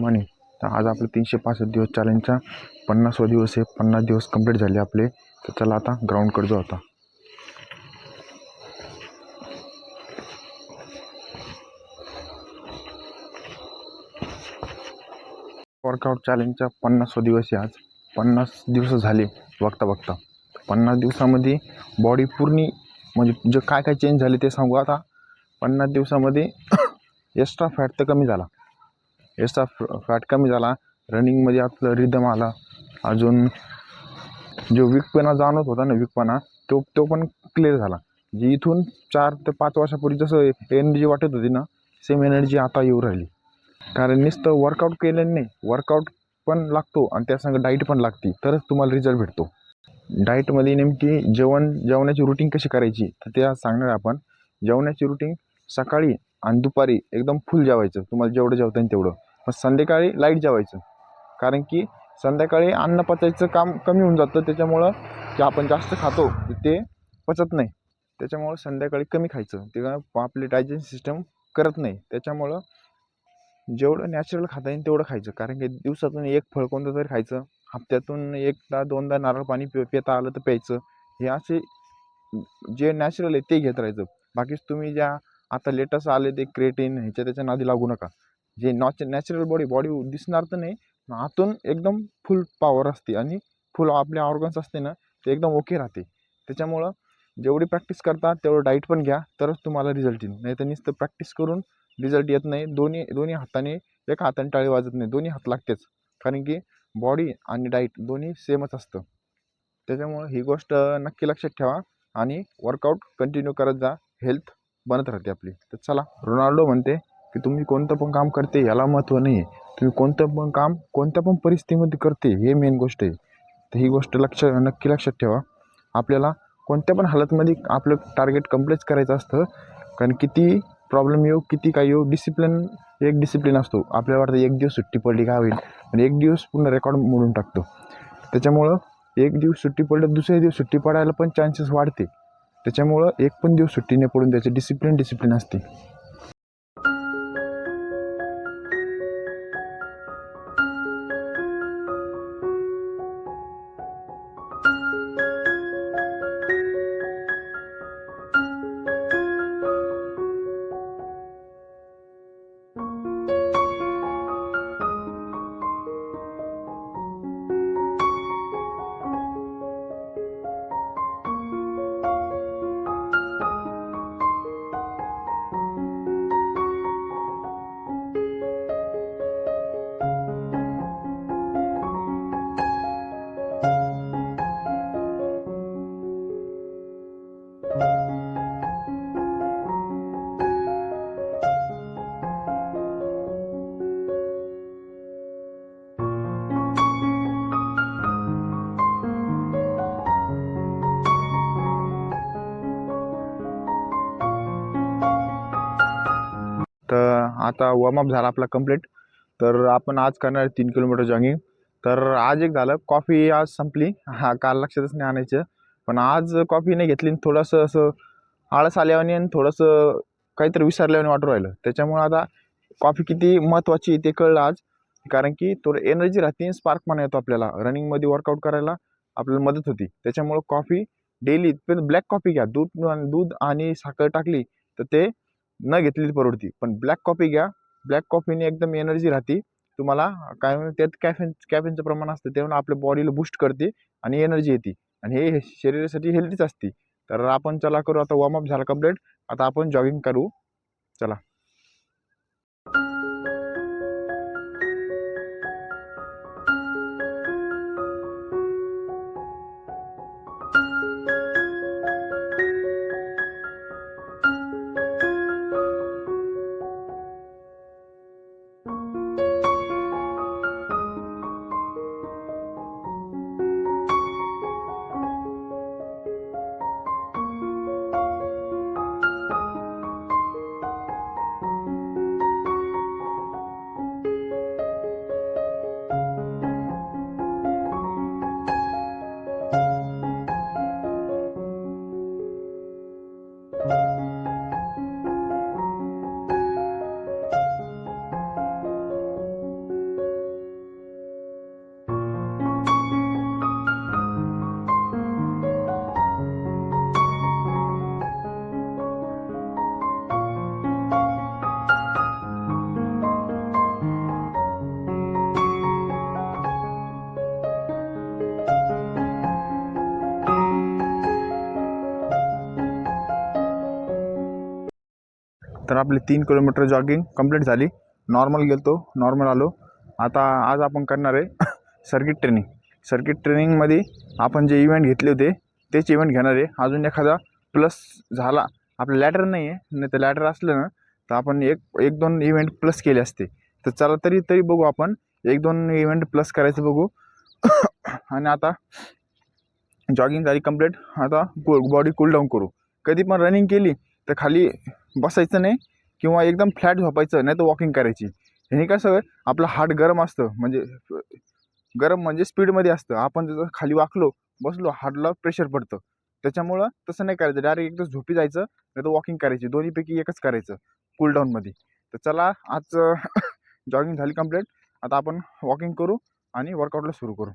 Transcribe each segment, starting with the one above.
नेहमीप्रमाणे तर आज आपलं 365 दिवस चॅलेंजचा 50वा दिवस आहे. 50 दिवस कंप्लीट झाले आपले. तर चला आता ग्राउंडकडे जाऊ. आता वर्कआउट चॅलेंजचा 50वा दिवस आहे आज. 50 दिवस झाले बघता 50 दिवसामध्ये बॉडी पूर्ण म्हणजे जे काय चेंज झाले ते सांगू. आता 50 दिवसामध्ये एक्स्ट्रा फॅट तर कमी झाला. फॅट कमी झाला. रनिंगमध्ये आपलं रिदम आला. अजून जो वीकपणा जाणवत होता ना, वीकपणा तो पण क्लिअर झाला. जी इथून 4 ते 5 वर्षापूर्वी जसं एनर्जी वाटत होती ना, सेम एनर्जी आता येऊ राहिली. कारण नुसतं वर्कआउट केल्याने नाही, वर्कआउट पण लागतो आणि त्यासंग डाईट पण लागते, तरच तुम्हाला रिझल्ट भेटतो. डाईटमध्ये नेमकी जेवणाची रुटीन कशी करायची तर ते आज सांगणार आपण. जेवणाची रुटीन सकाळी आणि दुपारी एकदम फुल जेवायचं, तुम्हाला जेवढं जेवता येईल तेवढं. पण संध्याकाळी लाईट जेवायचं, कारण की संध्याकाळी अन्न पचायचं काम कमी होऊन जातं. त्याच्यामुळं की आपण जास्त खातो ते पचत नाही. त्याच्यामुळं संध्याकाळी कमी खायचं, ते आपली डायजेशन सिस्टम करत नाही. त्याच्यामुळं जेवढं नॅचरल खाता येईल तेवढं खायचं. कारण की दिवसातून एक फळ कोणतं तरी खायचं. हप्त्यातून 1दा 2दा नारळ पाणी पिता आलं तर प्यायचं. हे असे जे नॅचरल आहे ते घेत राहायचं. बाकीच तुम्ही ज्या आता लेटेस्ट आले ते क्रिएटिन ह्याच्या त्याच्या नादी लागू नका. जे नॅचरल बॉडी दिसणार तर नाही, आतून एकदम फुल पॉवर असते आणि फुल आपले ऑर्गन्स असते ना, ते एकदम ओके राहते. त्याच्यामुळं जेवढी प्रॅक्टिस करता तेवढं डाईट पण घ्या, तरच तुम्हाला रिझल्ट येईल. नाही तर नुसतं प्रॅक्टिस करून रिझल्ट येत नाही. दोन्ही हाताने, एका हाताने टाळी वाजत नाही, दोन्ही हात लागतेच. कारण की बॉडी आणि डाईट दोन्ही सेमच असतं. त्याच्यामुळं ही गोष्ट नक्की लक्षात ठेवा आणि वर्कआउट कंटिन्यू करत जा. हेल्थ बनत राहते आपली. तर चला, रोनाल्डो म्हणते की तुम्ही कोणतं पण काम करते याला महत्त्व नाही आहे, तुम्ही कोणतं पण काम कोणत्या पण परिस्थितीमध्ये करते हे मेन गोष्ट आहे. तर ही गोष्ट नक्की लक्षात ठेवा. आपल्याला कोणत्या पण हालतमध्ये आपलं टार्गेट कम्प्लीट करायचं असतं. कारण किती प्रॉब्लेम येऊ, किती काय येऊ, डिसिप्लिन असतो. आपल्याला वाटतं एक दिवस सुट्टी पडली काय होईल, आणि एक दिवस पूर्ण रेकॉर्ड मोडून टाकतो. त्याच्यामुळं एक दिवस सुट्टी पडलं, दुसऱ्या दिवस सुट्टी पडायला पण चान्सेस वाढते. त्याच्यामुळं एक पण दिवस सुट्टी नाही पडून द्यायची. डिसिप्लिन असते. तर आता वॉर्मअप झाला आपला कंप्लीट. तर आपण आज करणार 3 किलोमीटर जॉगिंग. तर आज एक झालं, कॉफी आज संपली. काल लक्षातच नाही आणायचं, पण आज कॉफी नाही घेतली. थोडंसं असं आळस आल्यावानी आणि थोडंसं काहीतरी विसरल्यावानी वाटू राहिलं. त्याच्यामुळं आता कॉफी किती महत्त्वाची आहे ते कळलं आज. कारण की थोडं एनर्जी राहते, स्पार्क पण येतो आपल्याला. रनिंगमध्ये वर्कआउट करायला आपल्याला मदत होती. त्याच्यामुळं कॉफी डेली, पण ब्लॅक कॉफी घ्या. दूध आणि साखर टाकली तर ते न घेतलेली परवडती. पण ब्लॅक कॉफी घ्या. ब्लॅक कॉफीने एकदम एनर्जी राहते तुम्हाला. काय त्यात कॅफेनचं प्रमाण असतं, त्यामुळे आपल्या बॉडीला बूस्ट करते आणि एनर्जी येते, आणि हे शरीरासाठी हेल्दीच असते. तर आपण चला करू आता. वॉर्मअप झाला कंप्लीट. आता आपण जॉगिंग करू. चला. तर आपली 3 किलोमीटर जॉगिंग कंप्लीट झाली. नॉर्मल गेलतो, नॉर्मल आलो. आता आज आपण करणार आहे सर्किट ट्रेनिंग. सर्किट ट्रेनिंगमध्ये आपण जे इव्हेंट घेतले होते तेच इव्हेंट घेणार आहे. अजून एखादा प्लस झाला, आपलं लॅडर नाही आहे, नाही तर लॅडर असलं ना तर आपण एक दोन इव्हेंट प्लस केले असते. तर चला तरी बघू, आपण 1-2 इव्हेंट प्लस करायचं बघू. आणि आता जॉगिंग झाली कंप्लीट. आता बॉडी कूल डाऊन करू. कधी पण रनिंग केली तर खाली बसायचं नाही किंवा एकदम फ्लॅट झोपायचं नाही, तर वॉकिंग करायची. ह्याने कसं आपलं हार्ट गरम असतं, म्हणजे गरम म्हणजे स्पीडमध्ये असतं. आपण जसं खाली वाकलो बसलो हार्टला प्रेशर पडतं. त्याच्यामुळं तसं नाही करायचं, डायरेक्ट एकदा झोपी जायचं नाही तर वॉकिंग करायची. दोन्हीपैकी एकच करायचं कूलडाऊनमध्ये. तर चला आज जॉगिंग झाली कंप्लीट. आता आपण वॉकिंग करू आणि वर्कआउटला सुरू करू.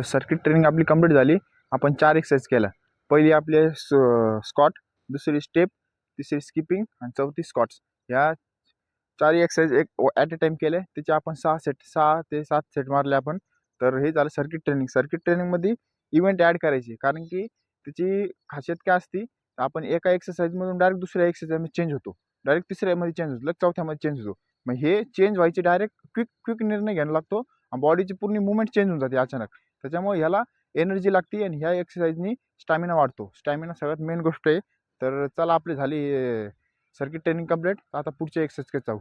तर सर्किट ट्रेनिंग आपली कंप्लीट झाली. आपण 4 एक्सरसाइज केल्या. पहिली आपले स्क्वॉट, दुसरी स्टेप, तिसरी स्किपिंग आणि चौथी स्क्वॉट्स. ह्या 4 एक्सरसाइज एक ॲट अ टाईम केले. त्याचे आपण 6 ते 7 सेट मारले आपण. तर हे झालं सर्किट ट्रेनिंग. सर्किट ट्रेनिंगमध्ये इव्हेंट ॲड करायचे, कारण की त्याची खासियत काय असते, आपण एका एक्सरसाइजमधून डायरेक्ट दुसऱ्या एक्सरसाइजमध्ये चेंज होतो, डायरेक्ट तिसऱ्यामध्ये चेंज होतो, लगेच चौथ्यामध्ये चेंज होतो. मग हे चेंज व्हायचे डायरेक्ट क्विक निर्णय घ्यायला लागतो. बॉडीची पूर्ण मुवमेंट चेंज होऊन जाते अचानक. त्याच्यामुळे ह्याला एनर्जी लागते आणि ह्या एक्सरसाइजनी स्टॅमिना वाढतो. स्टॅमिना सगळ्यात मेन गोष्ट आहे. तर चला, आपली झाली सर्किट ट्रेनिंग कंप्लीट. आता पुढच्या एक्सरसाइजकडे जाऊ.